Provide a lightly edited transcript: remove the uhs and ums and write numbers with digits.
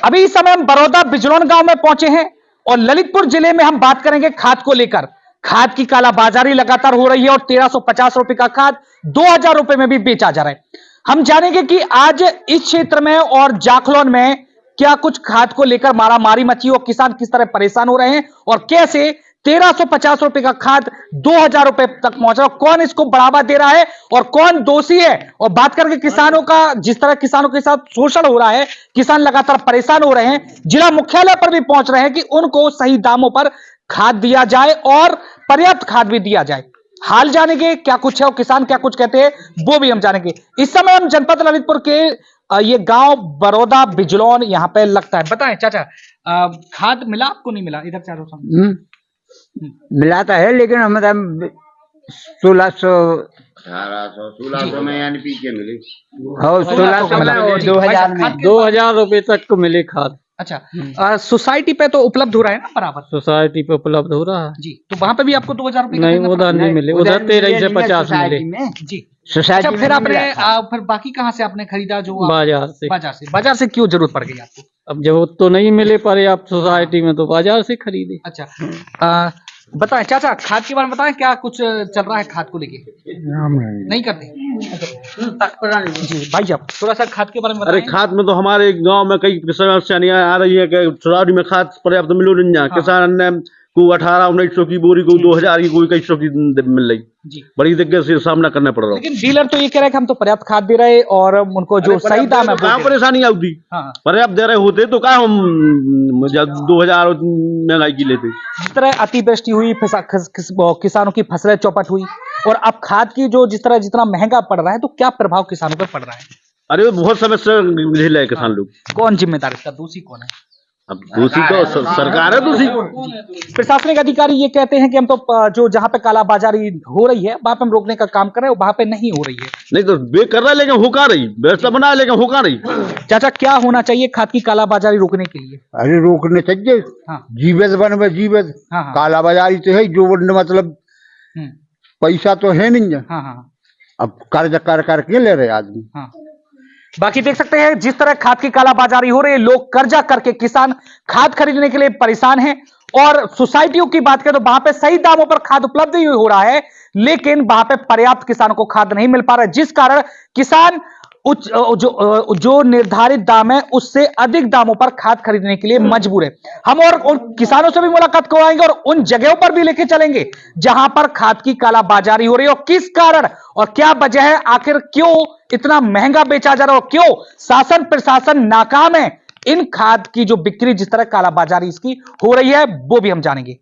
अभी इस समय हम बरौदा बिजरौन गांव में पहुंचे हैं और ललितपुर जिले में हम बात करेंगे खाद को लेकर। खाद की कालाबाजारी लगातार हो रही है और 1350 रुपए का खाद 2000 रुपए में भी बेचा जा रहा है। हम जानेंगे कि आज इस क्षेत्र में और जाखलौन में क्या कुछ खाद को लेकर मारामारी मची और किसान किस तरह परेशान हो रहे हैं और कैसे 1350 रुपए का खाद 2000 रुपए तक पहुंच रहा है, कौन इसको बढ़ावा दे रहा है और कौन दोषी है। और बात करके किसानों का, जिस तरह किसानों के साथ शोषण हो रहा है, किसान लगातार परेशान हो रहे हैं, जिला मुख्यालय पर भी पहुंच रहे हैं कि उनको सही दामों पर खाद दिया जाए और पर्याप्त खाद भी दिया जाए। हाल जानेंगे क्या कुछ है और किसान क्या कुछ कहते हैं वो भी हम जानेंगे। इस समय हम जनपद ललितपुर के ये गांव बरौदा बिजलौन यहां पे लगता है। बताएं चाचा, खाद मिला आपको नहीं मिला? इधर चारों सामने मिलाता है लेकिन हम 1600 1600 में एनपीके मिली। हाँ 1600 में 2000 रुपए तक को मिले खाद। अच्छा, सोसाइटी पे तो उपलब्ध हो रहा है ना बराबर? सोसाइटी पे उपलब्ध हो रहा है जी, तो वहां पे भी आपको 2000 रुपए नहीं, उधर नहीं मिले, उधर 13 से 50 मिले जी। सोसाइटी अच्छा, फिर आपने फिर बाकी कहाँ से आपने खरीदा? जो बाजार से। बाजार से क्यों जरूरत पड़ गई आपको? अब जरूरत तो नहीं मिले पर आप सोसाइटी में तो बाजार से खरीदे। अच्छा, बताएं चाचा, खाद के बारे में बताएं, क्या कुछ चल रहा है खाद को लेके? नहीं करते जी भाई, आप थोड़ा सा खाद के बारे में बताएं। अरे खाद में तो हमारे गांव में कई समस्या नहीं आ रही है कि सोसाइटी में खाद पर्याप्त मिलो नहीं है। किसान ने को 1800-1900 की बोरी को 2000 की, कोई 2100 की मिल रही जी। बड़ी दिक्कत से सामना करना पड़ रहा है। लेकिन डीलर तो ये कह रहे हैं कि हम तो पर्याप्त खाद दे रहे और उनको जो सही दाम है कहाँ परेशानी आती। पर्याप्त दे रहे होते तो क्या हम 2000 महंगाई की लेते। जिस तरह अतिवृष्टि हुई, किसानों की फसलें चौपट हुई और अब खाद की जो जितना महंगा पड़ रहा है, तो क्या प्रभाव किसानों पर पड़ रहा है? अरे बहुत समस्या झेल रहे किसान लोग। कौन जिम्मेदार इसका? दोषी कौन है? अब दोषी तो सरकार है। दोषी प्रशासनिक अधिकारी ये कहते हैं कि हम तो जो जहाँ पे कालाबाजारी हो रही है वहां पे हम रोकने का काम कर रहे हैं, वहां पे नहीं हो रही है। नहीं तो वे कर रहा है लेकिन हो का रही, व्यवस्था बना है लेकिन हो का रही। चाचा, क्या होना चाहिए खाद की कालाबाजारी रोकने के लिए? अरे रोकने चाहिए। जीवत बन में जीवत कालाबाजारी तो है, जो मतलब पैसा तो है नहीं है। अब कर्ज कर करके ले रहे आदमी। बाकी देख सकते हैं जिस तरह खाद की कालाबाजारी हो रही है, लोग कर्जा करके किसान खाद खरीदने के लिए परेशान हैं। और सोसाइटियों की बात करें तो वहां पे सही दामों पर खाद उपलब्ध ही हो रहा है, लेकिन वहां पे पर्याप्त किसानों को खाद नहीं मिल पा रहा है, जिस कारण किसान जो निर्धारित दाम है उससे अधिक दामों पर खाद खरीदने के लिए मजबूर है। हम और उन किसानों से भी मुलाकात करवाएंगे और उन जगहों पर भी लेके चलेंगे जहां पर खाद की कालाबाजारी हो रही है और किस कारण और क्या वजह है, आखिर क्यों इतना महंगा बेचा जा रहा है और क्यों शासन प्रशासन नाकाम है इन खाद की जो बिक्री, जिस तरह कालाबाजारी इसकी हो रही है, वो भी हम जानेंगे।